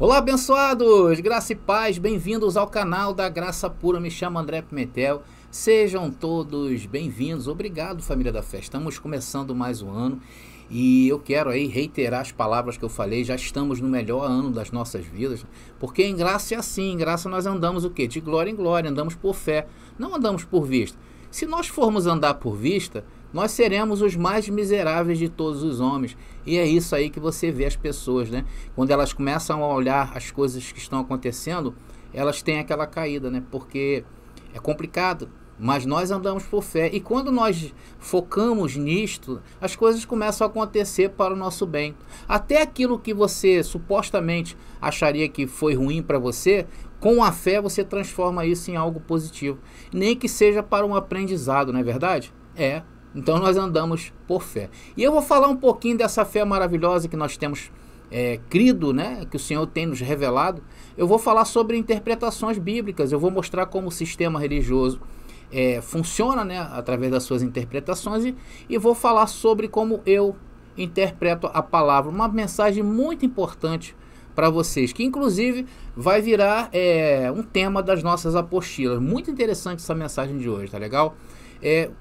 Olá, abençoados! Graça e paz, bem-vindos ao canal da Graça Pura. Me chamo André Pimentel. Sejam todos bem-vindos. Obrigado, família da fé. Estamos começando mais um ano e eu quero aí reiterar as palavras que eu falei. Já estamos no melhor ano das nossas vidas, porque em graça é assim. Em graça nós andamos o quê? De glória em glória, andamos por fé, não andamos por vista. Se nós formos andar por vista, nós seremos os mais miseráveis de todos os homens. E é isso aí que você vê as pessoas, né? Quando elas começam a olhar as coisas que estão acontecendo, elas têm aquela caída, né? Porque é complicado, mas nós andamos por fé. E quando nós focamos nisto, as coisas começam a acontecer para o nosso bem. Até aquilo que você supostamente acharia que foi ruim para você, com a fé você transforma isso em algo positivo. Nem que seja para um aprendizado, não é verdade? É. Então nós andamos por fé. E eu vou falar um pouquinho dessa fé maravilhosa que nós temos crido, né? Que o Senhor tem nos revelado. Eu vou falar sobre interpretações bíblicas. Eu vou mostrar como o sistema religioso funciona, né? Através das suas interpretações. E vou falar sobre como eu interpreto a palavra. Uma mensagem muito importante para vocês, que inclusive vai virar um tema das nossas apostilas. Muito interessante essa mensagem de hoje, tá legal?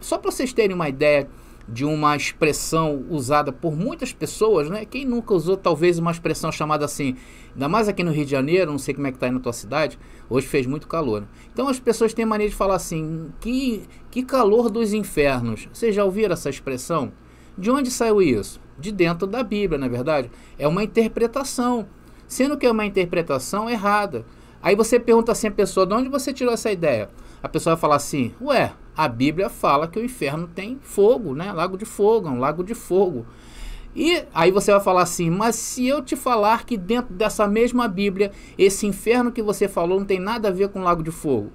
Só para vocês terem uma ideia de uma expressão usada por muitas pessoas, né? Quem nunca usou talvez uma expressão chamada assim, ainda mais aqui no Rio de Janeiro, não sei como é que está aí na tua cidade, hoje fez muito calor, né? Então as pessoas têm mania de falar assim, que calor dos infernos. Vocês já ouviram essa expressão? De onde saiu isso? De dentro da Bíblia, na verdade. É uma interpretação, sendo que é uma interpretação errada. Aí você pergunta assim a pessoa, de onde você tirou essa ideia? A pessoa vai falar assim, ué, a Bíblia fala que o inferno tem fogo, né? Lago de fogo, é um lago de fogo. E aí você vai falar assim, mas se eu te falar que dentro dessa mesma Bíblia, esse inferno que você falou não tem nada a ver com lago de fogo.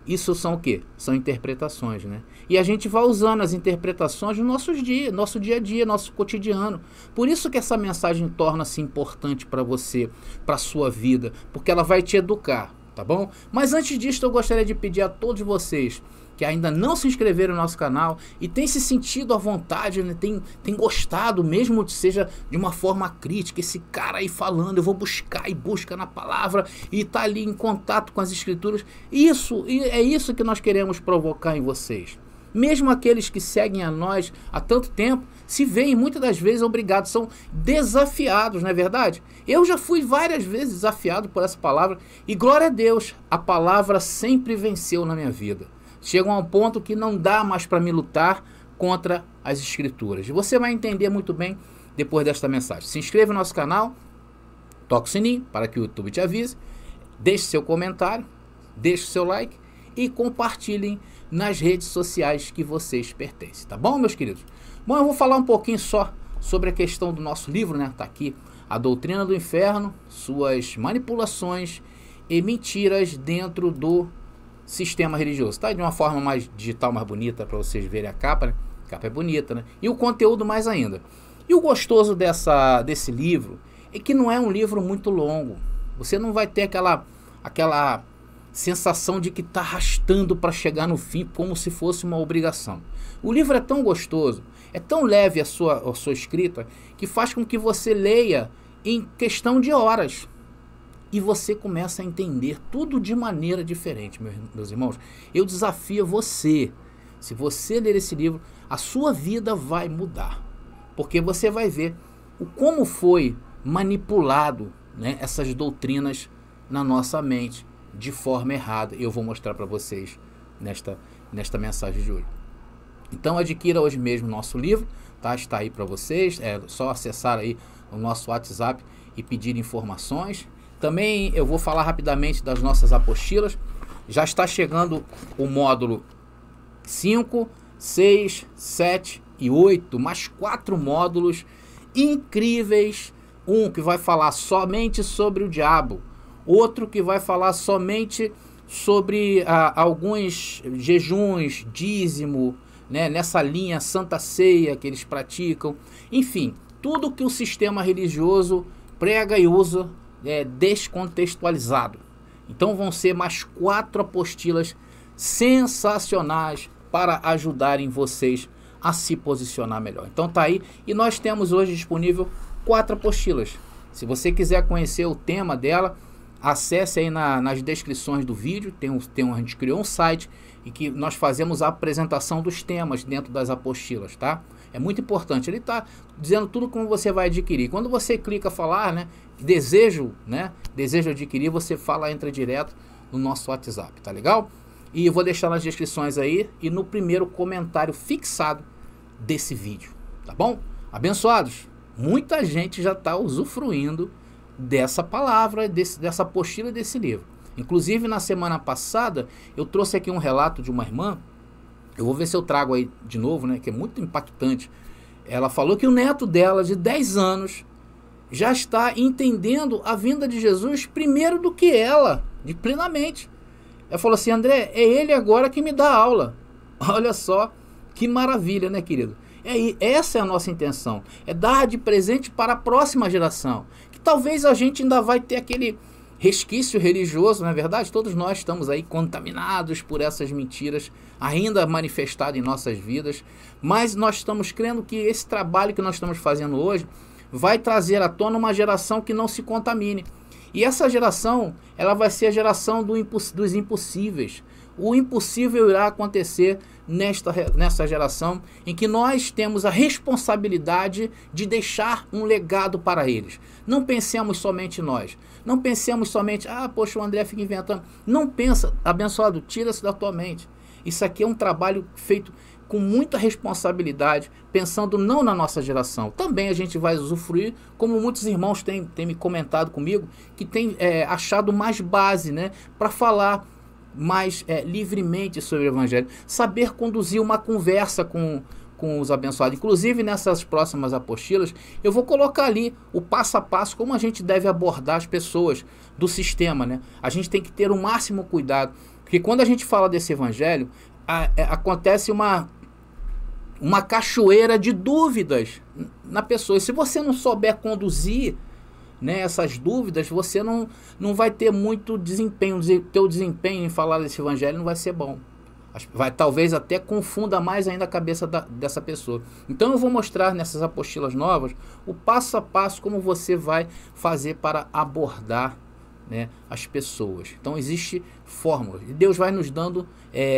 Isso são o quê? São interpretações, né? E a gente vai usando as interpretações no nosso dia a dia, nosso cotidiano. Por isso que essa mensagem torna-se importante para você, para a sua vida, porque ela vai te educar, tá bom? Mas antes disso, eu gostaria de pedir a todos vocês que ainda não se inscreveram no nosso canal e tem se sentido à vontade, né? tem gostado, mesmo que seja de uma forma crítica, esse cara aí falando, eu vou buscar e busca na palavra e tá ali em contato com as escrituras. É isso que nós queremos provocar em vocês. Mesmo aqueles que seguem a nós há tanto tempo, se veem muitas das vezes obrigados, são desafiados, não é verdade? Eu já fui várias vezes desafiado por essa palavra e glória a Deus, a palavra sempre venceu na minha vida. Chega a um ponto que não dá mais para me lutar contra as escrituras. E você vai entender muito bem depois desta mensagem. Se inscreva no nosso canal, toque o sininho para que o YouTube te avise, deixe seu comentário, deixe seu like e compartilhem nas redes sociais que vocês pertencem. Tá bom, meus queridos? Bom, eu vou falar um pouquinho só sobre a questão do nosso livro, né? Tá aqui, A Doutrina do Inferno, suas manipulações e mentiras dentro do sistema religioso. Tá de uma forma mais digital, mais bonita para vocês verem a capa, né? A capa é bonita, né? E o conteúdo mais ainda. E o gostoso desse livro é que não é um livro muito longo. Você não vai ter aquela sensação de que está arrastando para chegar no fim como se fosse uma obrigação. O livro é tão gostoso, é tão leve a sua escrita, que faz com que você leia em questão de horas. E você começa a entender tudo de maneira diferente, meus irmãos. Eu desafio você, se você ler esse livro, a sua vida vai mudar. Porque você vai ver como foi manipulado, né, essas doutrinas na nossa mente de forma errada. Eu vou mostrar para vocês nesta mensagem de hoje. Então adquira hoje mesmo o nosso livro, tá? Está aí para vocês, é só acessar aí o nosso WhatsApp e pedir informações. Também eu vou falar rapidamente das nossas apostilas. Já está chegando o módulo 5, 6, 7 e 8, mais 4 módulos incríveis. Um que vai falar somente sobre o diabo, outro que vai falar somente sobre alguns jejuns, dízimo, né, nessa linha Santa Ceia que eles praticam. Enfim, tudo que o sistema religioso prega e usa descontextualizado. Então vão ser mais 4 apostilas sensacionais para ajudarem vocês a se posicionar melhor. Então tá aí, e nós temos hoje disponível 4 apostilas Se você quiser conhecer o tema dela, acesse aí nas descrições do vídeo, a gente criou um site em que nós fazemos a apresentação dos temas dentro das apostilas, tá? É muito importante, ele está dizendo tudo como você vai adquirir. Quando você clica falar, né, desejo adquirir, você entra direto no nosso WhatsApp, tá legal? E eu vou deixar nas descrições aí e no primeiro comentário fixado desse vídeo, tá bom? Abençoados, muita gente já está usufruindo dessa palavra, dessa apostila, desse livro. Inclusive, na semana passada, eu trouxe aqui um relato de uma irmã. Eu vou ver se eu trago aí de novo, né, que é muito impactante. Ela falou que o neto dela, de 10 anos, já está entendendo a vinda de Jesus primeiro do que ela, de plenamente. Ela falou assim: André, é ele agora que me dá aula. Olha só que maravilha, né, querido? Essa é a nossa intenção, é dar de presente para a próxima geração, que talvez a gente ainda vai ter aquele resquício religioso, não é verdade? Todos nós estamos aí contaminados por essas mentiras, ainda manifestadas em nossas vidas, mas nós estamos crendo que esse trabalho que nós estamos fazendo hoje vai trazer à tona uma geração que não se contamine. E essa geração, ela vai ser a geração dos impossíveis. O impossível irá acontecer nessa geração em que nós temos a responsabilidade de deixar um legado para eles. Não pensemos somente nós. Não pensemos somente, poxa, o André fica inventando. Não pensa, abençoado, tira isso da tua mente. Isso aqui é um trabalho feito com muita responsabilidade, pensando não na nossa geração. Também a gente vai usufruir, como muitos irmãos têm me comentado comigo, que têm achado mais base, né, para falar mais livremente sobre o Evangelho, saber conduzir uma conversa com os abençoados. Inclusive, nessas próximas apostilas, eu vou colocar ali o passo a passo, como a gente deve abordar as pessoas do sistema, né? A gente tem que ter o máximo cuidado, porque quando a gente fala desse Evangelho, acontece uma cachoeira de dúvidas na pessoa. E se você não souber conduzir, né, essas dúvidas, você não vai ter muito desempenho. Teu desempenho em falar desse Evangelho não vai ser bom. Talvez até confunda mais ainda a cabeça dessa pessoa. Então eu vou mostrar nessas apostilas novas o passo a passo como você vai fazer para abordar, né, as pessoas. Então existe fórmulas. E Deus vai nos dando,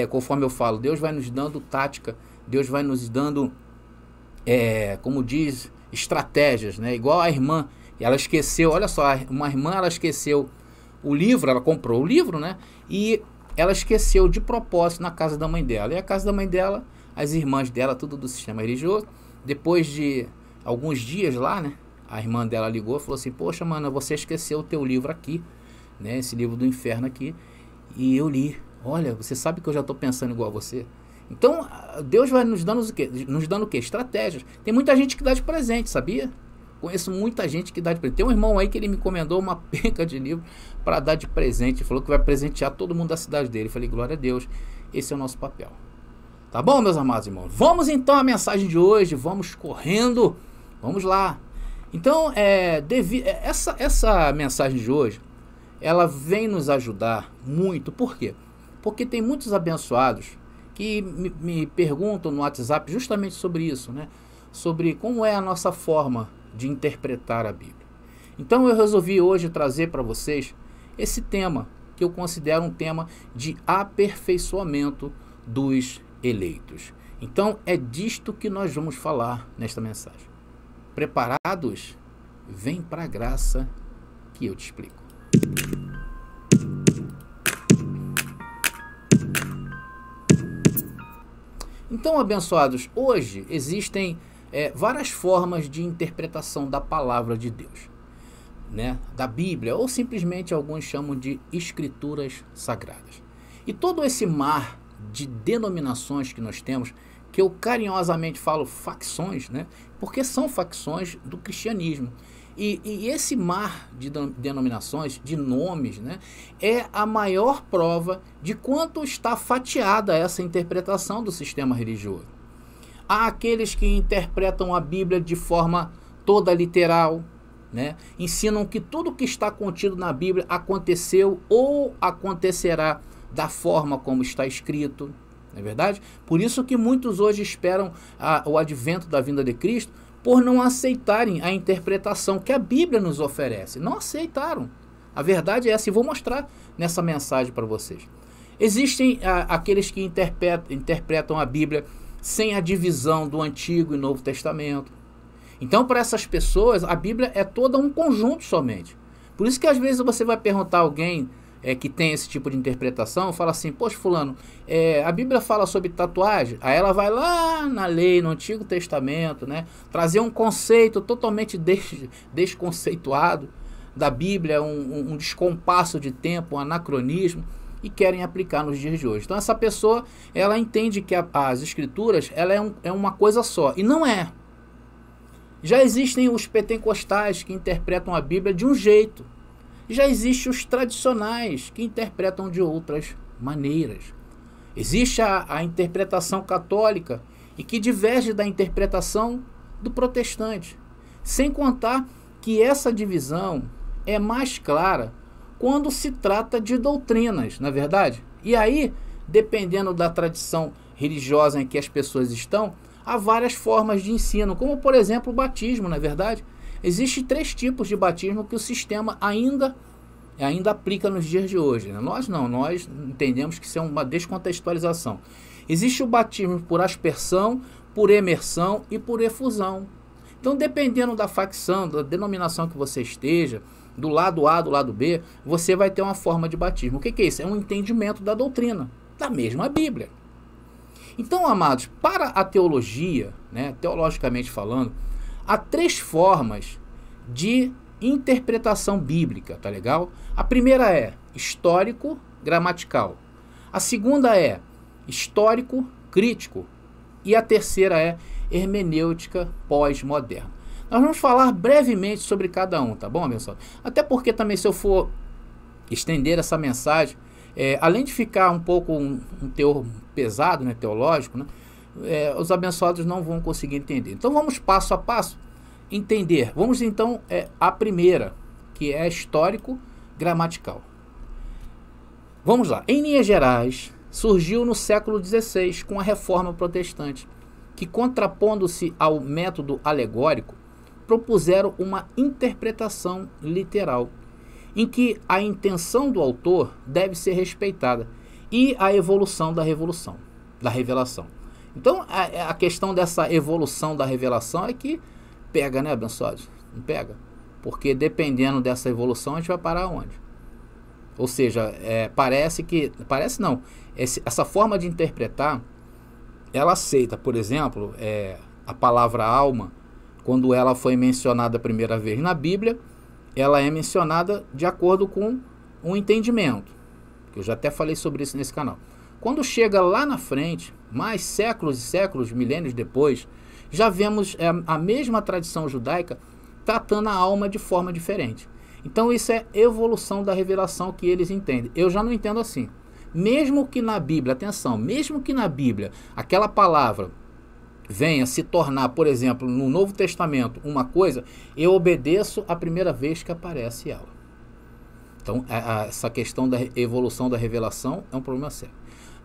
conforme eu falo, Deus vai nos dando tática, Deus vai nos dando, como diz, estratégias, né? Igual a irmã, ela esqueceu, olha só, uma irmã, ela esqueceu o livro, ela comprou o livro, né? E ela esqueceu de propósito na casa da mãe dela. E a casa da mãe dela, as irmãs dela, tudo do sistema religioso, depois de alguns dias lá, né, a irmã dela ligou e falou assim: poxa, mano, você esqueceu o teu livro aqui, né, esse livro do inferno aqui, e eu li. Olha, você sabe que eu já estou pensando igual a você. Então, Deus vai nos dando o quê? Nos dando o quê? Estratégias. Tem muita gente que dá de presente, sabia? Conheço muita gente que dá de presente. Tem um irmão aí que ele me encomendou uma penca de livro para dar de presente. Falou que vai presentear todo mundo da cidade dele. Eu falei: glória a Deus, esse é o nosso papel. Tá bom, meus amados irmãos? Vamos então à mensagem de hoje. Vamos correndo. Vamos lá. Então, essa mensagem de hoje, ela vem nos ajudar muito. Por quê? Porque tem muitos abençoados que me perguntam no WhatsApp justamente sobre isso, né? Sobre como é a nossa forma de interpretar a Bíblia. Então eu resolvi hoje trazer para vocês esse tema, que eu considero um tema de aperfeiçoamento dos eleitos. Então é disto que nós vamos falar nesta mensagem. Preparados? Vem para a graça que eu te explico. Então, abençoados, hoje existem várias formas de interpretação da palavra de Deus, né, da Bíblia, ou simplesmente alguns chamam de escrituras sagradas. E todo esse mar de denominações que nós temos, que eu carinhosamente falo facções, né, porque são facções do cristianismo. E esse mar de denominações, de nomes, né, é a maior prova de quanto está fatiada essa interpretação do sistema religioso. Há aqueles que interpretam a Bíblia de forma toda literal, né? Ensinam que tudo que está contido na Bíblia aconteceu ou acontecerá da forma como está escrito, não é verdade? Por isso que muitos hoje esperam o advento da vinda de Cristo por não aceitarem a interpretação que a Bíblia nos oferece. Não aceitaram. A verdade é essa, e vou mostrar nessa mensagem para vocês. Existem aqueles que interpretam a Bíblia sem a divisão do Antigo e Novo Testamento. Então, para essas pessoas, a Bíblia é toda um conjunto somente. Por isso que às vezes você vai perguntar a alguém que tem esse tipo de interpretação, fala assim, poxa fulano, a Bíblia fala sobre tatuagem, aí ela vai lá na lei, no Antigo Testamento, né, trazer um conceito totalmente desconceituado da Bíblia, um descompasso de tempo, um anacronismo, e querem aplicar nos dias de hoje. Então essa pessoa, ela entende que as escrituras, ela é uma coisa só, e não é. Já existem os pentecostais que interpretam a Bíblia de um jeito. Já existem os tradicionais que interpretam de outras maneiras. Existe a interpretação católica e que diverge da interpretação do protestante. Sem contar que essa divisão é mais clara quando se trata de doutrinas, não é verdade? E aí, dependendo da tradição religiosa em que as pessoas estão, há várias formas de ensino, como por exemplo o batismo, não é verdade? Existem 3 tipos de batismo que o sistema ainda aplica nos dias de hoje, né? Nós não, nós entendemos que isso é uma descontextualização. Existe o batismo por aspersão, por imersão e por efusão. Então, dependendo da facção, da denominação que você esteja, do lado A, do lado B, você vai ter uma forma de batismo. O que é isso? É um entendimento da doutrina, da mesma Bíblia. Então, amados, para a teologia, né, teologicamente falando, há 3 formas de interpretação bíblica, tá legal? A primeira é histórico-gramatical. A segunda é histórico-crítico. E a terceira é hermenêutica pós-moderna. Nós vamos falar brevemente sobre cada um, tá bom, abençoado? Até porque também, se eu for estender essa mensagem, além de ficar um pouco um teor pesado, né, teológico, né, os abençoados não vão conseguir entender. Então vamos passo a passo entender. Vamos então a primeira, que é histórico-gramatical. Vamos lá. Em linhas gerais, surgiu no século XVI com a Reforma Protestante, que, contrapondo-se ao método alegórico, propuseram uma interpretação literal, em que a intenção do autor deve ser respeitada e a evolução da revelação. Então, a questão dessa evolução da revelação é que pega, né, abençoados? Não pega? Porque dependendo dessa evolução, a gente vai parar onde? Ou seja, parece não, essa forma de interpretar, ela aceita, por exemplo, a palavra alma, quando ela foi mencionada a primeira vez na Bíblia, ela é mencionada de acordo com um entendimento, que eu já até falei sobre isso nesse canal. Quando chega lá na frente, mais séculos e séculos, milênios depois, já vemos a mesma tradição judaica tratando a alma de forma diferente. Então isso é evolução da revelação que eles entendem. Eu já não entendo assim. Mesmo que na Bíblia, atenção, mesmo que na Bíblia aquela palavra venha se tornar, por exemplo, no Novo Testamento uma coisa, eu obedeço a primeira vez que aparece ela. Então essa questão da evolução da revelação é um problema sério.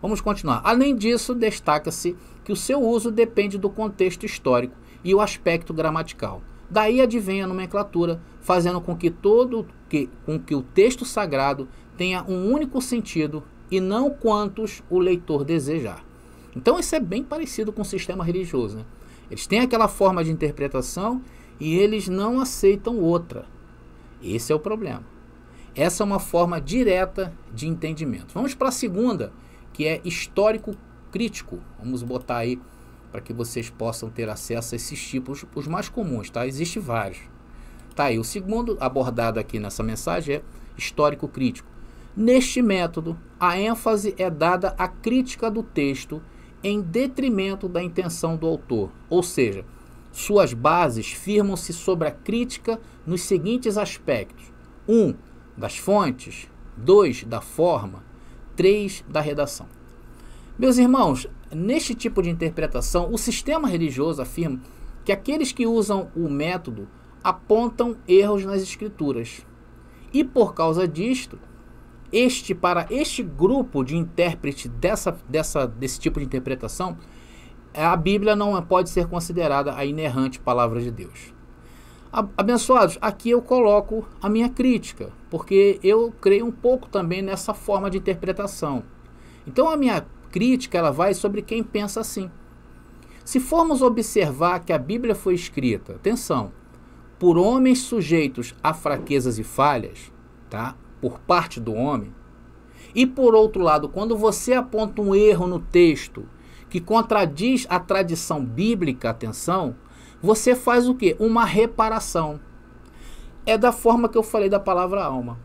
Vamos continuar. Além disso, destaca-se que o seu uso depende do contexto histórico e o aspecto gramatical. Daí advém a nomenclatura, fazendo com que o texto sagrado tenha um único sentido e não quantos o leitor desejar. Então isso é bem parecido com o sistema religioso, né? Eles têm aquela forma de interpretação e eles não aceitam outra. Esse é o problema. Essa é uma forma direta de entendimento. Vamos para a segunda, que é histórico-crítico. Vamos botar aí para que vocês possam ter acesso a esses tipos, os mais comuns, tá? Existem vários. Tá aí, o segundo abordado aqui nessa mensagem é histórico-crítico. Neste método, a ênfase é dada à crítica do texto em detrimento da intenção do autor, ou seja, suas bases firmam-se sobre a crítica nos seguintes aspectos: 1. Das fontes, 2. Da forma, 3. Da redação. Meus irmãos, neste tipo de interpretação, o sistema religioso afirma que aqueles que usam o método apontam erros nas escrituras. E por causa disto, para este grupo de intérprete desse tipo de interpretação, a Bíblia não pode ser considerada a inerrante palavra de Deus. Abençoados, aqui eu coloco a minha crítica, porque eu creio um pouco também nessa forma de interpretação. Então a minha crítica ela vai sobre quem pensa assim. Se formos observar que a Bíblia foi escrita, atenção, por homens sujeitos a fraquezas e falhas, tá? Por parte do homem, e por outro lado, quando você aponta um erro no texto que contradiz a tradição bíblica, atenção, você faz o quê? Uma reparação. É da forma que eu falei da palavra alma.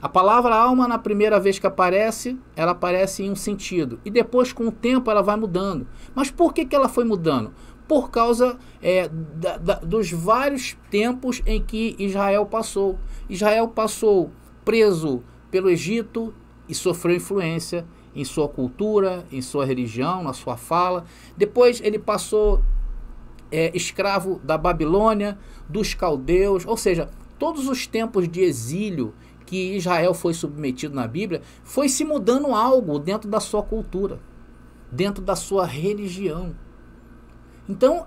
A palavra alma, na primeira vez que aparece, ela aparece em um sentido. E depois, com o tempo, ela vai mudando. Mas por que ela foi mudando? Por causa dos vários tempos em que Israel passou. Israel passou preso pelo Egito e sofreu influência em sua cultura, em sua religião, na sua fala. Depois ele passou escravo da Babilônia, dos caldeus, ou seja, todos os tempos de exílio que Israel foi submetido na Bíblia, foi se mudando algo dentro da sua cultura, dentro da sua religião. Então,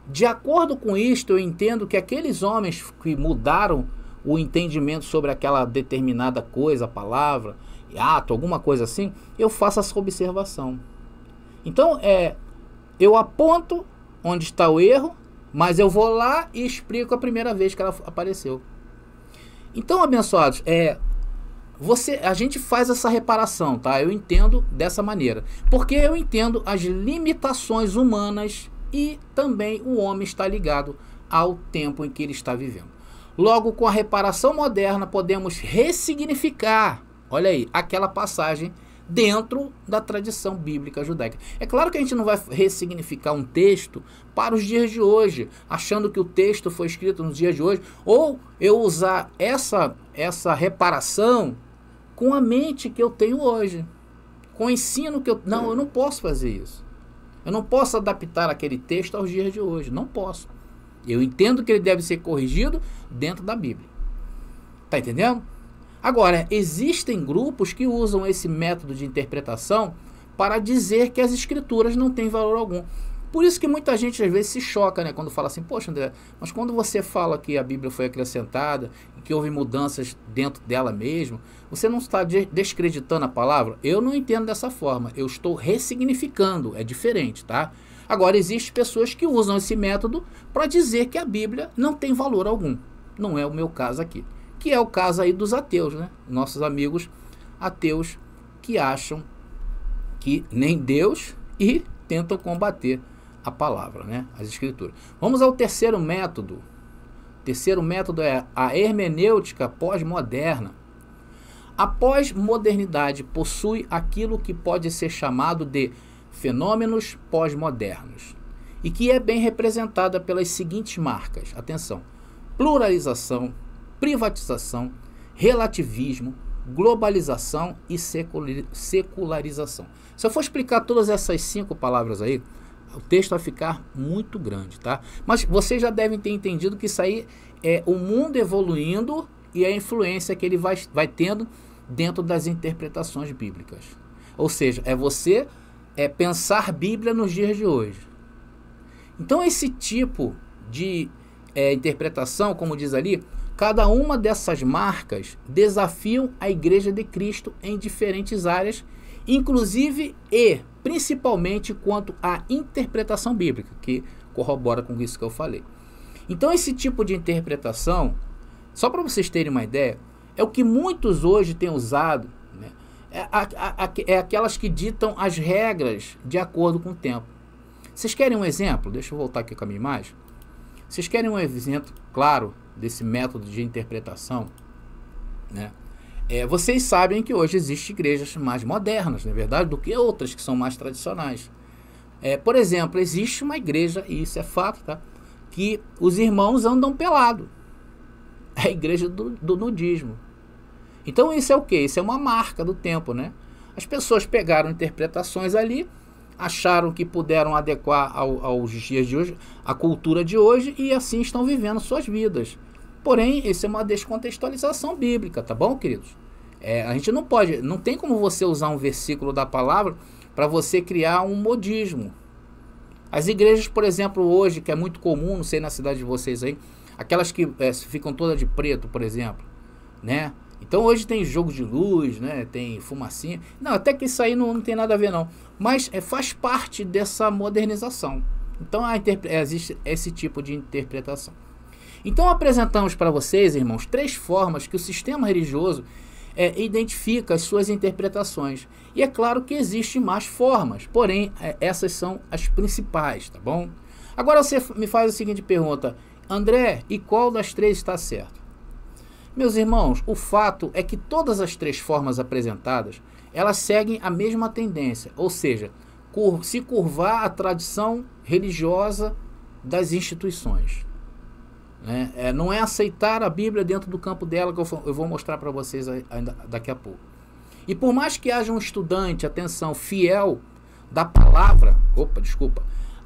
de acordo com isto, eu entendo que aqueles homens que mudaram o entendimento sobre aquela determinada coisa, palavra, ato, alguma coisa assim, eu faço essa observação. Então, eu aponto onde está o erro, mas eu vou lá e explico a primeira vez que ela apareceu. Então, abençoados, a gente faz essa reparação, tá? Eu entendo dessa maneira, porque eu entendo as limitações humanas e também o homem está ligado ao tempo em que ele está vivendo. Logo, com a reparação moderna, podemos ressignificar, olha aí, aquela passagem dentro da tradição bíblica judaica. É claro que a gente não vai ressignificar um texto para os dias de hoje, achando que o texto foi escrito nos dias de hoje, ou eu usar essa reparação com a mente que eu tenho hoje, com o ensino que eu... Não, eu não posso fazer isso. Eu não posso adaptar aquele texto aos dias de hoje, não posso. Eu entendo que ele deve ser corrigido dentro da Bíblia. Tá entendendo? Agora, existem grupos que usam esse método de interpretação para dizer que as escrituras não têm valor algum. Por isso que muita gente às vezes se choca, né, quando fala assim, poxa André, mas quando você fala que a Bíblia foi acrescentada e que houve mudanças dentro dela mesmo, você não está descreditando a palavra? Eu não entendo dessa forma, eu estou ressignificando, é diferente, tá? Agora, existem pessoas que usam esse método para dizer que a Bíblia não tem valor algum. Não é o meu caso aqui. Que é o caso aí dos ateus, né? Nossos amigos ateus que acham que nem Deus e tentam combater a palavra, né? As escrituras. Vamos ao terceiro método. O terceiro método é a hermenêutica pós-moderna. A pós-modernidade possui aquilo que pode ser chamado de fenômenos pós-modernos e que é bem representada pelas seguintes marcas. Atenção: pluralização, privatização, relativismo, globalização e secularização. Se eu for explicar todas essas 5 palavras aí, o texto vai ficar muito grande, tá? Mas vocês já devem ter entendido que isso aí é o mundo evoluindo e a influência que ele vai tendo dentro das interpretações bíblicas. Ou seja, você pensar Bíblia nos dias de hoje. Então esse tipo de interpretação, como diz ali, cada uma dessas marcas desafiam a Igreja de Cristo em diferentes áreas, inclusive e principalmente quanto à interpretação bíblica, que corrobora com isso que eu falei. Então esse tipo de interpretação, só para vocês terem uma ideia, é o que muitos hoje têm usado, né? É aquelas que ditam as regras de acordo com o tempo. Vocês querem um exemplo? Deixa eu voltar aqui com a minha imagem. Vocês querem um exemplo claro desse método de interpretação, né? Vocês sabem que hoje existem igrejas mais modernas, não é verdade, do que outras que são mais tradicionais. Por exemplo, existe uma igreja, e isso é fato, tá? Que os irmãos andam pelado. É a igreja do nudismo. Então isso é o quê? Isso é uma marca do tempo, né? As pessoas pegaram interpretações ali, acharam que puderam adequar aos dias de hoje, à cultura de hoje, e assim estão vivendo suas vidas. Porém, isso é uma descontextualização bíblica, tá bom, queridos? A gente não tem como você usar um versículo da palavra para você criar um modismo, As igrejas, por exemplo, hoje, que é muito comum, não sei na cidade de vocês aí, aquelas que ficam todas de preto, por exemplo, né? Então hoje tem jogo de luz, né? Tem fumacinha. Não, até que isso aí não tem nada a ver não. Mas faz parte dessa modernização. Então existe esse tipo de interpretação. Então apresentamos para vocês, irmãos, 3 formas que o sistema religioso identifica as suas interpretações. E é claro que existem mais formas, porém essas são as principais, tá bom? Agora você me faz a seguinte pergunta: André, e qual das 3 está certo? Meus irmãos, o fato é que todas as 3 formas apresentadas, elas seguem a mesma tendência, ou seja, se curvar à tradição religiosa das instituições. Né? Não é aceitar a Bíblia dentro do campo dela, que eu vou mostrar para vocês ainda daqui a pouco. E por mais que haja um estudante, atenção, fiel da palavra,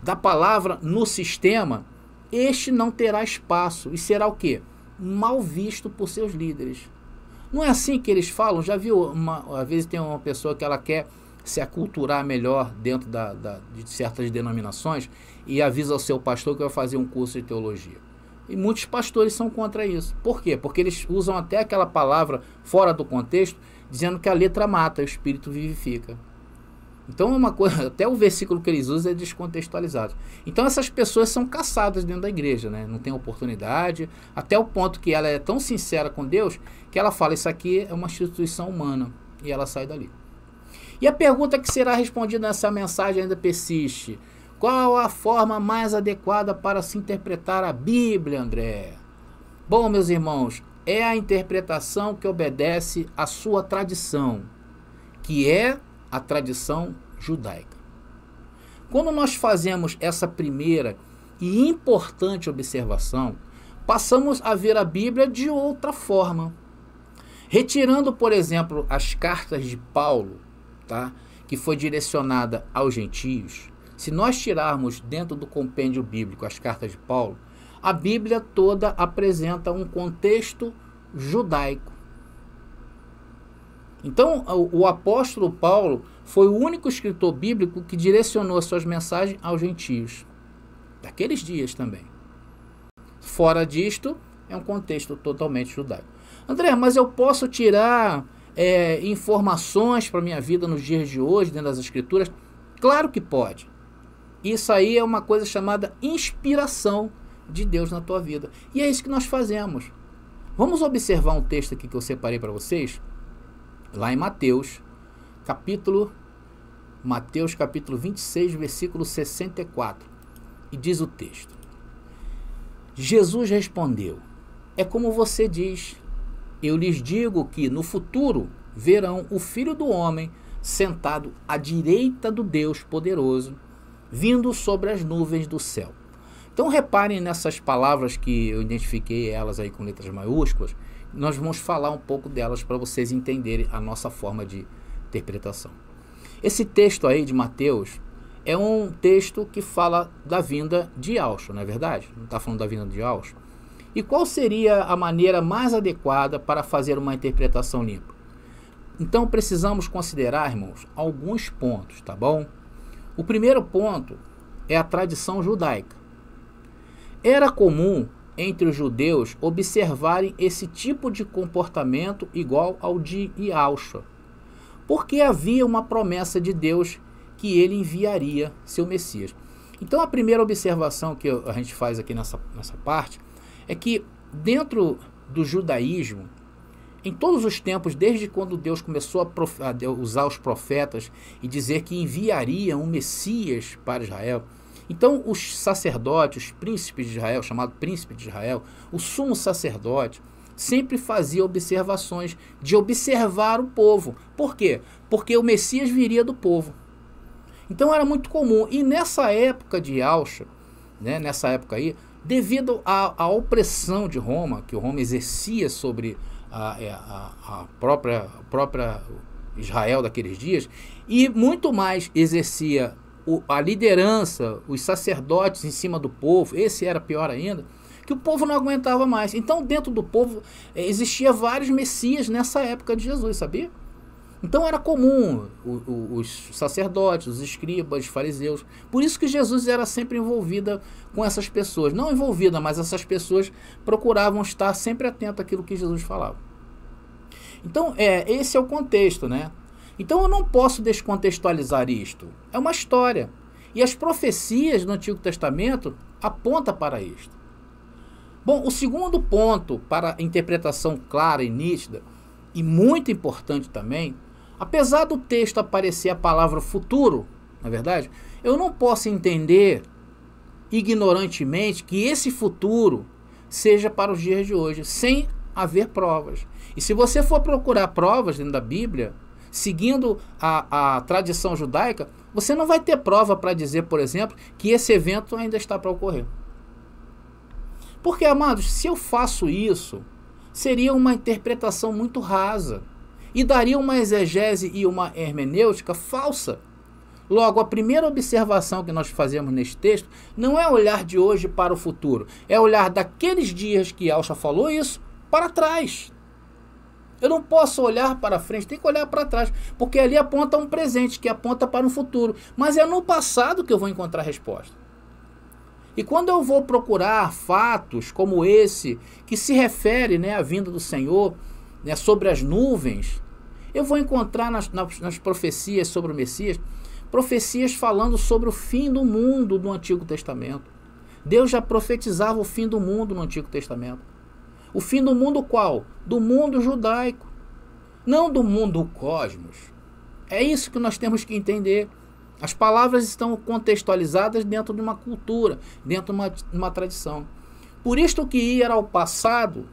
da palavra no sistema, este não terá espaço e será o quê? Mal visto por seus líderes. Não é assim que eles falam? Já viu, às vezes tem uma pessoa que ela quer se aculturar melhor dentro de certas denominações e avisa ao seu pastor que vai fazer um curso de teologia. E muitos pastores são contra isso. Por quê? Porque eles usam até aquela palavra fora do contexto, dizendo que a letra mata, o espírito vivifica. Então é uma coisa, até o versículo que eles usam é descontextualizado. Então essas pessoas são caçadas dentro da igreja, né? Não tem oportunidade, até o ponto que ela é tão sincera com Deus, que ela fala, isso aqui é uma instituição humana, e ela sai dali. E a pergunta que será respondida nessa mensagem ainda persiste: qual a forma mais adequada para se interpretar a Bíblia, André? Bom, meus irmãos, é a interpretação que obedece à sua tradição, que é a tradição judaica. Quando nós fazemos essa primeira e importante observação, passamos a ver a Bíblia de outra forma. Retirando, por exemplo, as cartas de Paulo, tá? Que foi direcionada aos gentios, se nós tirarmos dentro do compêndio bíblico as cartas de Paulo, a Bíblia toda apresenta um contexto judaico. Então, o apóstolo Paulo foi o único escritor bíblico que direcionou suas mensagens aos gentios, daqueles dias também. Fora disto, é um contexto totalmente judaico. André, mas eu posso tirar informações para a minha vida nos dias de hoje, dentro das escrituras? Claro que pode. Isso aí é uma coisa chamada inspiração de Deus na tua vida. E é isso que nós fazemos. Vamos observar um texto aqui que eu separei para vocês, lá em Mateus capítulo 26, versículo 64. E diz o texto: Jesus respondeu: é como você diz, eu lhes digo que no futuro verão o Filho do Homem sentado à direita do Deus poderoso, vindo sobre as nuvens do céu. Então reparem nessas palavras que eu identifiquei elas aí com letras maiúsculas. Nós vamos falar um pouco delas para vocês entenderem a nossa forma de interpretação. Esse texto aí de Mateus é um texto que fala da vinda de Yahshua, não é verdade? Não está falando da vinda de Yahshua? E qual seria a maneira mais adequada para fazer uma interpretação limpa? Então precisamos considerar, irmãos, alguns pontos, tá bom? O primeiro ponto é a tradição judaica. Era comum entre os judeus observarem esse tipo de comportamento igual ao de Yahshua, porque havia uma promessa de Deus que ele enviaria seu Messias. Então a primeira observação que a gente faz aqui nessa parte é que dentro do judaísmo, em todos os tempos, desde quando Deus começou a usar os profetas e dizer que enviaria um Messias para Israel, então os sacerdotes, os príncipes de Israel, chamado príncipe de Israel, o sumo sacerdote, sempre fazia observações de observar o povo. Por quê? Porque o Messias viria do povo. Então era muito comum. E nessa época de Yahshua, né, nessa época aí, devido à opressão de Roma, que Roma exercia sobre a própria Israel daqueles dias, e muito mais exercia a liderança, os sacerdotes em cima do povo, esse era pior ainda, que o povo não aguentava mais. Então dentro do povo existia vários messias nessa época de Jesus, sabia? Então era comum os sacerdotes, os escribas, os fariseus. Por isso que Jesus era sempre envolvida com essas pessoas. Não envolvida, mas essas pessoas procuravam estar sempre atentas àquilo que Jesus falava. Então, esse é o contexto, né? Então eu não posso descontextualizar isto. É uma história. E as profecias do Antigo Testamento apontam para isto. Bom, o segundo ponto para a interpretação clara e nítida, e muito importante também, apesar do texto aparecer a palavra futuro, na verdade, eu não posso entender ignorantemente que esse futuro seja para os dias de hoje, sem haver provas. E se você for procurar provas dentro da Bíblia, seguindo a tradição judaica, você não vai ter prova para dizer, por exemplo, que esse evento ainda está para ocorrer. Porque, amados, se eu faço isso, seria uma interpretação muito rasa e daria uma exegese e uma hermenêutica falsa. Logo, a primeira observação que nós fazemos neste texto não é olhar de hoje para o futuro, é olhar daqueles dias que Yahshua falou isso para trás. Eu não posso olhar para frente, tem que olhar para trás, porque ali aponta um presente, que aponta para um futuro. Mas é no passado que eu vou encontrar a resposta. E quando eu vou procurar fatos como esse, que se refere, né, à vinda do Senhor, né, sobre as nuvens, eu vou encontrar nas profecias sobre o Messias, profecias falando sobre o fim do mundo do Antigo Testamento. Deus já profetizava o fim do mundo no Antigo Testamento. O fim do mundo qual? Do mundo judaico, não do mundo cosmos. É isso que nós temos que entender. As palavras estão contextualizadas dentro de uma cultura, dentro de uma tradição. Por isto que ir ao passado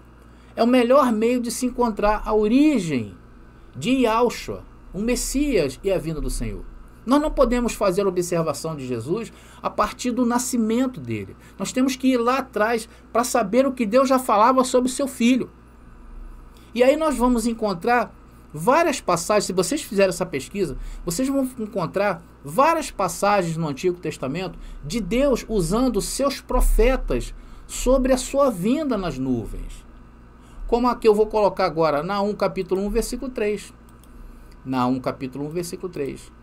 é o melhor meio de se encontrar a origem de Yahshua, o Messias e a vinda do Senhor. Nós não podemos fazer observação de Jesus a partir do nascimento dele. Nós temos que ir lá atrás para saber o que Deus já falava sobre o seu filho. E aí nós vamos encontrar várias passagens. Se vocês fizerem essa pesquisa, vocês vão encontrar várias passagens no Antigo Testamento de Deus usando seus profetas sobre a sua vinda nas nuvens. Como a que eu vou colocar agora, Naum capítulo 1, versículo 3. Naum capítulo 1, versículo 3.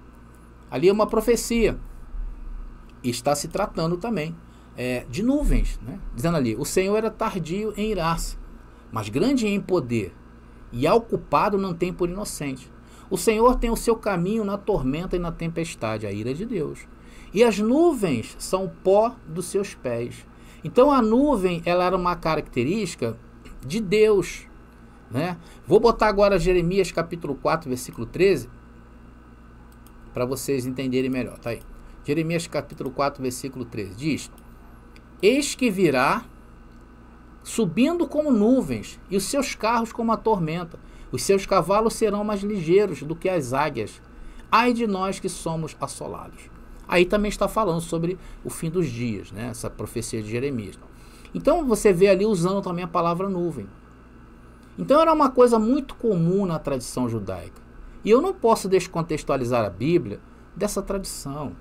Ali é uma profecia. E está se tratando também de nuvens, né? Dizendo ali, o Senhor era tardio em irar-se, mas grande em poder, e ao culpado não tem por inocente. O Senhor tem o seu caminho na tormenta e na tempestade, a ira de Deus. E as nuvens são o pó dos seus pés. Então a nuvem, ela era uma característica de Deus, né? Vou botar agora Jeremias capítulo 4, versículo 13, para vocês entenderem melhor, tá aí. Jeremias capítulo 4, versículo 13, diz: eis que virá subindo como nuvens, e os seus carros como a tormenta, os seus cavalos serão mais ligeiros do que as águias. Ai de nós que somos assolados. Aí também está falando sobre o fim dos dias, né? Essa profecia de Jeremias. Então você vê ali usando também a palavra nuvem. Então era uma coisa muito comum na tradição judaica. E eu não posso descontextualizar a Bíblia dessa tradição.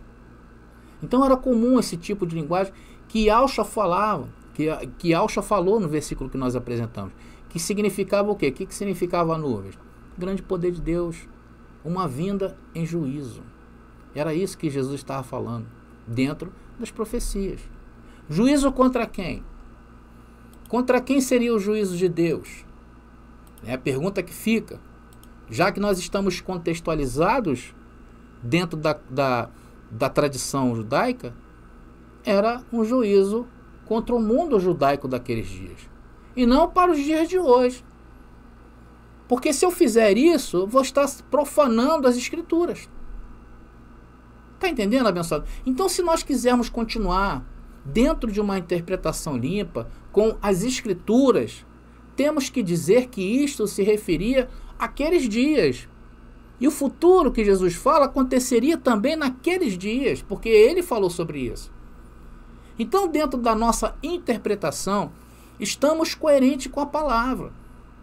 Então era comum esse tipo de linguagem que Yahshua falava, que Yahshua falou no versículo que nós apresentamos, que significava o quê? O que significava a nuvem? Grande poder de Deus, uma vinda em juízo. Era isso que Jesus estava falando, dentro das profecias. Juízo contra quem? Contra quem seria o juízo de Deus? É a pergunta que fica. Já que nós estamos contextualizados dentro da tradição judaica, era um juízo contra o mundo judaico daqueles dias, e não para os dias de hoje. Porque se eu fizer isso, eu vou estar profanando as Escrituras. Está entendendo, abençoado? Então, se nós quisermos continuar dentro de uma interpretação limpa, com as Escrituras, temos que dizer que isto se referia àqueles dias. E o futuro que Jesus fala aconteceria também naqueles dias, porque ele falou sobre isso. Então, dentro da nossa interpretação, estamos coerentes com a palavra.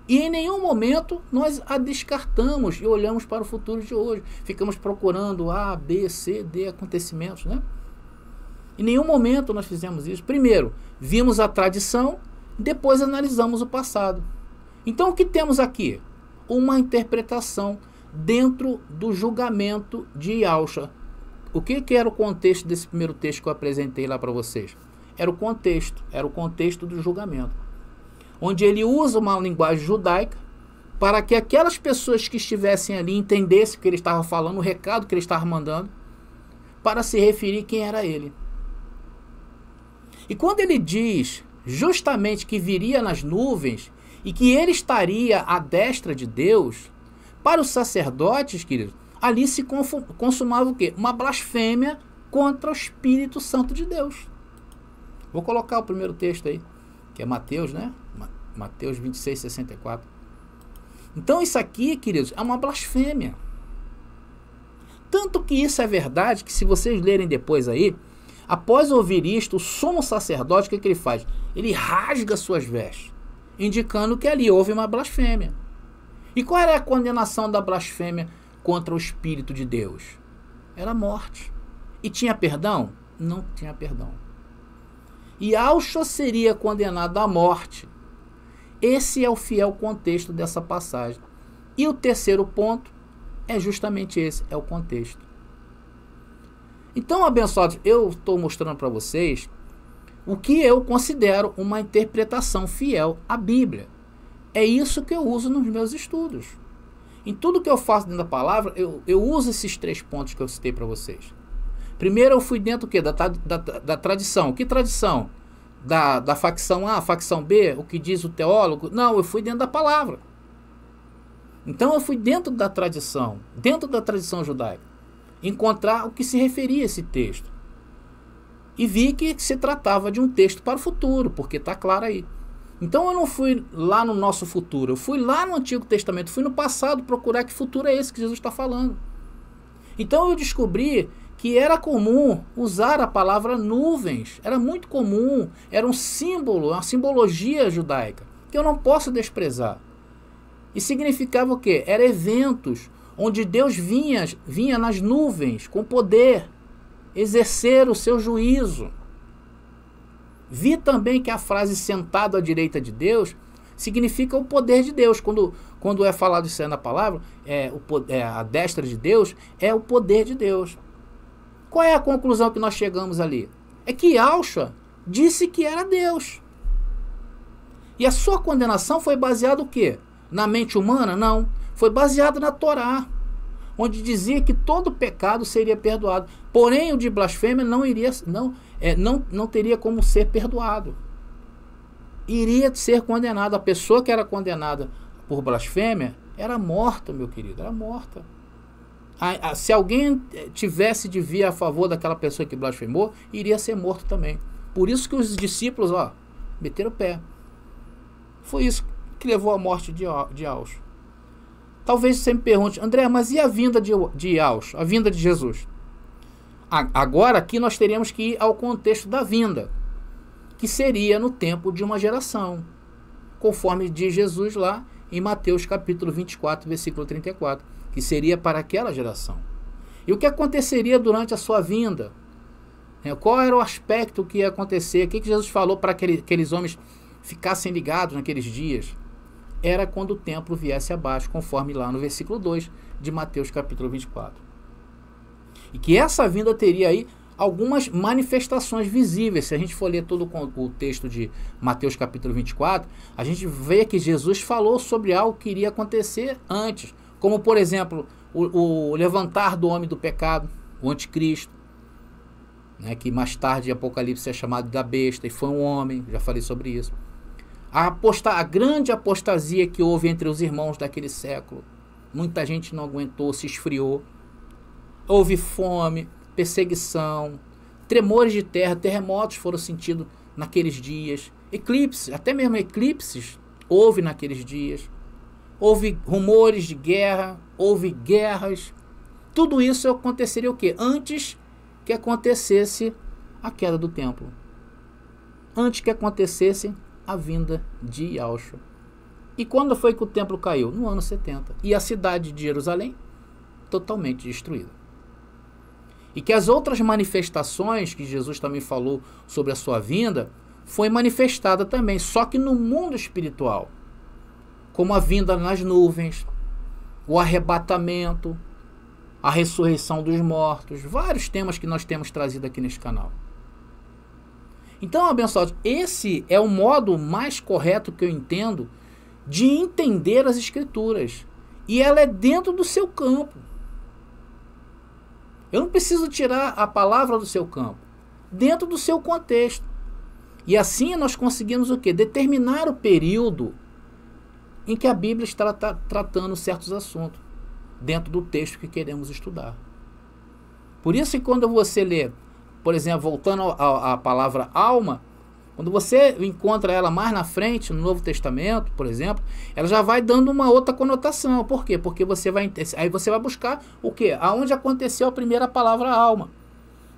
E em nenhum momento nós a descartamos e olhamos para o futuro de hoje. Ficamos procurando A, B, C, D acontecimentos, né? Em nenhum momento nós fizemos isso. Primeiro, vimos a tradição, depois analisamos o passado. Então, o que temos aqui? Uma interpretação dentro do julgamento de Yahushua. O que era o contexto desse primeiro texto que eu apresentei lá para vocês? Era o contexto do julgamento, onde ele usa uma linguagem judaica para que aquelas pessoas que estivessem ali entendessem o que ele estava falando, o recado que ele estava mandando, para se referir quem era ele. E quando ele diz justamente que viria nas nuvens e que ele estaria à destra de Deus, para os sacerdotes, queridos, ali se consumava o quê? Uma blasfêmia contra o Espírito Santo de Deus. Vou colocar o primeiro texto aí, que é Mateus, né? Mateus 26, 64. Então isso aqui, queridos, é uma blasfêmia. Tanto que isso é verdade, que se vocês lerem depois aí, após ouvir isto, o sumo sacerdote, o que ele faz? Ele rasga suas vestes, indicando que ali houve uma blasfêmia. E qual era a condenação da blasfêmia contra o Espírito de Deus? Era a morte. E tinha perdão? Não tinha perdão. E Yahushua seria condenado à morte. Esse é o fiel contexto dessa passagem. E o terceiro ponto é justamente esse, é o contexto. Então, abençoados, eu estou mostrando para vocês o que eu considero uma interpretação fiel à Bíblia. É isso que eu uso nos meus estudos. Em tudo que eu faço dentro da palavra, eu uso esses 3 pontos que eu citei para vocês. Primeiro, eu fui dentro do quê? Da tradição. Que tradição? Da facção A, facção B, o que diz o teólogo? Não, eu fui dentro da palavra. Então eu fui dentro da tradição judaica, encontrar o que se referia a esse texto. E vi que se tratava de um texto para o futuro, porque está claro aí. Então eu não fui lá no nosso futuro, eu fui lá no Antigo Testamento, fui no passado procurar que futuro é esse que Jesus está falando. Então eu descobri que era comum usar a palavra nuvens, era muito comum, era um símbolo, uma simbologia judaica, que eu não posso desprezar. E significava o quê? Era eventos onde Deus vinha nas nuvens com poder, exercer o seu juízo. Vi também que a frase sentado à direita de Deus significa o poder de Deus. Quando é falado isso aí na palavra, a destra de Deus é o poder de Deus. Qual é a conclusão que nós chegamos ali? É que Yahushua disse que era Deus. E a sua condenação foi baseada no quê? Na mente humana? Não. Foi baseada na Torá, onde dizia que todo pecado seria perdoado. Porém, o de blasfêmia não teria como ser perdoado. Iria ser condenado. A pessoa que era condenada por blasfêmia era morta, meu querido, era morta. Se alguém tivesse de vir a favor daquela pessoa que blasfemou, iria ser morto também. Por isso que os discípulos, meteram o pé. Foi isso que levou à morte de Yahushua. Talvez você me pergunte, André, mas e a vinda de Yahushua, a vinda de Jesus? Agora aqui nós teríamos que ir ao contexto da vinda, que seria no tempo de uma geração, conforme diz Jesus lá em Mateus capítulo 24, versículo 34, que seria para aquela geração. E o que aconteceria durante a sua vinda? Qual era o aspecto que ia acontecer? O que Jesus falou para aqueles homens ficassem ligados naqueles dias? Era quando o templo viesse abaixo, conforme lá no versículo 2 de Mateus capítulo 24. E que essa vinda teria aí algumas manifestações visíveis. Se a gente for ler todo o texto de Mateus capítulo 24, a gente vê que Jesus falou sobre algo que iria acontecer antes, como por exemplo, o levantar do homem do pecado, o anticristo, que mais tarde em Apocalipse é chamado da besta, e foi um homem, já falei sobre isso. A grande apostasia que houve entre os irmãos daquele século. Muita gente não aguentou, se esfriou. Houve fome, perseguição, tremores de terra, terremotos foram sentidos naqueles dias. Eclipses, até mesmo eclipses houve naqueles dias. Houve rumores de guerra, houve guerras. Tudo isso aconteceria o quê? Antes que acontecesse a queda do templo. Antes que acontecesse a vinda de Yahushua. E quando foi que o templo caiu? No ano 70. E a cidade de Jerusalém? Totalmente destruída. E que as outras manifestações que Jesus também falou sobre a sua vinda, foi manifestada também, só que no mundo espiritual. Como a vinda nas nuvens, o arrebatamento, a ressurreição dos mortos, vários temas que nós temos trazido aqui neste canal. Então, abençoados, esse é o modo mais correto que eu entendo de entender as Escrituras. E ela é dentro do seu campo. Eu não preciso tirar a palavra do seu campo, dentro do seu contexto. E assim nós conseguimos o quê? Determinar o período em que a Bíblia está tratando certos assuntos, dentro do texto que queremos estudar. Por isso que quando você lê, por exemplo, voltando à palavra alma, quando você encontra ela mais na frente, no Novo Testamento, por exemplo, ela já vai dando uma outra conotação. Por quê? Porque aí você vai buscar o quê? Aonde aconteceu a primeira palavra alma.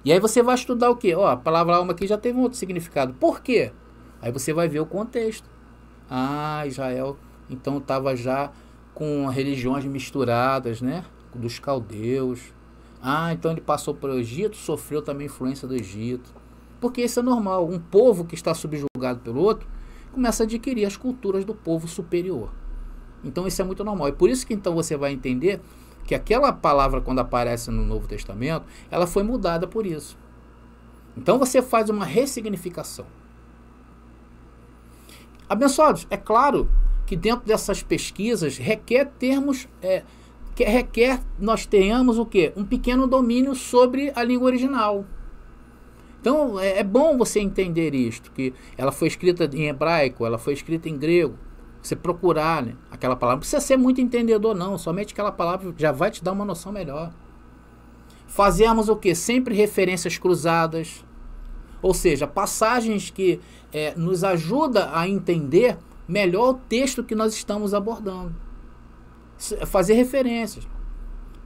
E aí você vai estudar o quê? Ó, a palavra alma aqui já teve um outro significado. Por quê? Aí você vai ver o contexto. Ah, Israel, então estava já com religiões misturadas, né? Dos caldeus. Ah, então ele passou pelo Egito, sofreu também influência do Egito. Porque isso é normal. Um povo que está subjugado pelo outro começa a adquirir as culturas do povo superior. Então isso é muito normal. E por isso que então você vai entender que aquela palavra, quando aparece no Novo Testamento, ela foi mudada por isso. Então você faz uma ressignificação. Abençoados, é claro que dentro dessas pesquisas requer nós tenhamos o quê? Um pequeno domínio sobre a língua original. Então é bom você entender isto, que ela foi escrita em hebraico, ela foi escrita em grego. Você procurar, né, aquela palavra, não precisa ser muito entendedor não, somente aquela palavra já vai te dar uma noção melhor. Fazemos o quê? Sempre referências cruzadas, ou seja, passagens que nos ajudam a entender melhor o texto que nós estamos abordando. Fazer referências.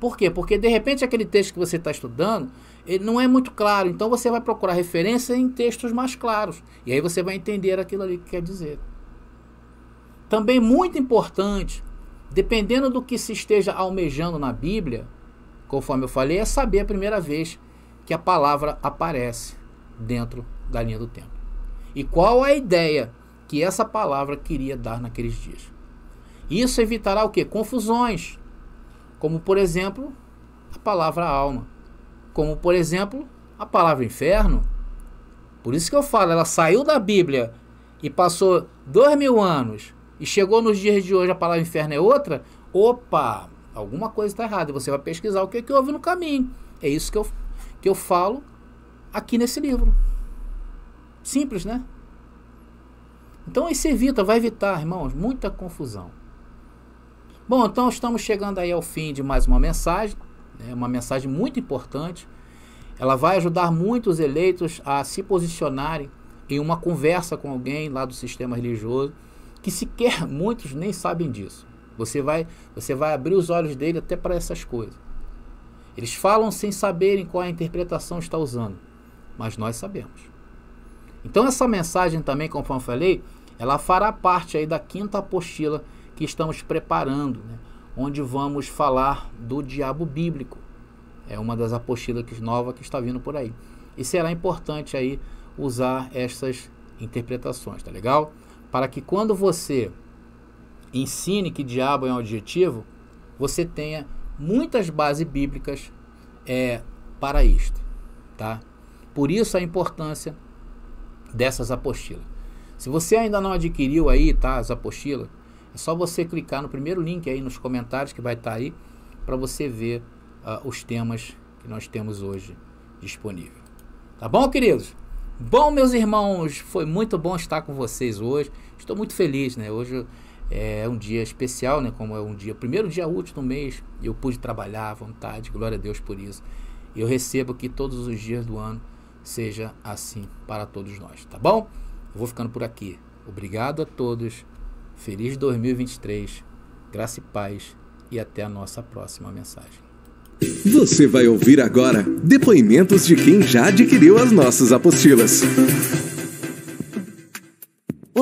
Por quê? Porque de repente aquele texto que você está estudando, ele não é muito claro, então você vai procurar referência em textos mais claros, e aí você vai entender aquilo ali que quer dizer. Também muito importante, dependendo do que se esteja almejando na Bíblia, conforme eu falei, é saber a primeira vez que a palavra aparece dentro da linha do tempo. E qual a ideia que essa palavra queria dar naqueles dias. Isso evitará o quê? Confusões, como por exemplo, a palavra alma, como por exemplo, a palavra inferno. Por isso que eu falo, ela saiu da Bíblia e passou 2000 anos e chegou nos dias de hoje a palavra inferno é outra. Opa, alguma coisa está errada. E você vai pesquisar o que houve no caminho. É isso que eu falo aqui nesse livro. Simples, né? Então isso vai evitar, irmãos, muita confusão. Bom, então estamos chegando aí ao fim de mais uma mensagem, né? Uma mensagem muito importante. Ela vai ajudar muitos eleitos a se posicionarem em uma conversa com alguém lá do sistema religioso, que sequer muitos nem sabem disso. Você vai abrir os olhos dele até para essas coisas. Eles falam sem saberem qual a interpretação está usando, mas nós sabemos. Então essa mensagem também, conforme eu falei, ela fará parte aí da 5ª apostila que estamos preparando, né? Onde vamos falar do diabo bíblico. É uma das apostilas novas que está vindo por aí. E será importante aí usar essas interpretações, tá legal? Para que quando você ensine que diabo é um adjetivo, você tenha muitas bases bíblicas para isto, tá? Por isso a importância dessas apostilas. Se você ainda não adquiriu aí, tá, as apostilas, é só você clicar no primeiro link aí nos comentários que vai estar aí para você ver os temas que nós temos hoje disponível. Tá bom, queridos? Bom, meus irmãos, foi muito bom estar com vocês hoje. Estou muito feliz, né? Hoje é um dia especial, né? Como é primeiro dia útil do mês, eu pude trabalhar à vontade, glória a Deus por isso. E eu recebo que todos os dias do ano seja assim para todos nós, tá bom? Eu vou ficando por aqui. Obrigado a todos. Feliz 2023. Graça e paz. E até a nossa próxima mensagem. Você vai ouvir agora depoimentos de quem já adquiriu as nossas apostilas.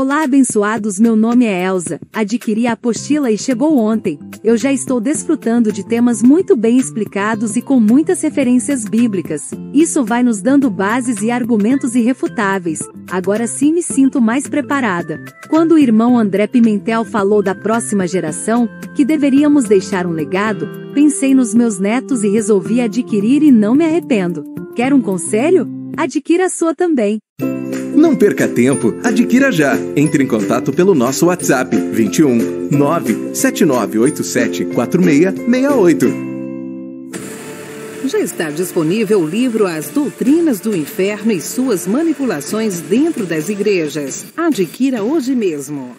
Olá, abençoados, meu nome é Elza, adquiri a apostila e chegou ontem. Eu já estou desfrutando de temas muito bem explicados e com muitas referências bíblicas. Isso vai nos dando bases e argumentos irrefutáveis. Agora sim me sinto mais preparada. Quando o irmão André Pimentel falou da próxima geração, que deveríamos deixar um legado, pensei nos meus netos e resolvi adquirir e não me arrependo. Quer um conselho? Adquira a sua também. Não perca tempo, adquira já. Entre em contato pelo nosso WhatsApp 21 97987 4668. Já está disponível o livro As Doutrinas do Inferno e Suas Manipulações Dentro das Igrejas. Adquira hoje mesmo.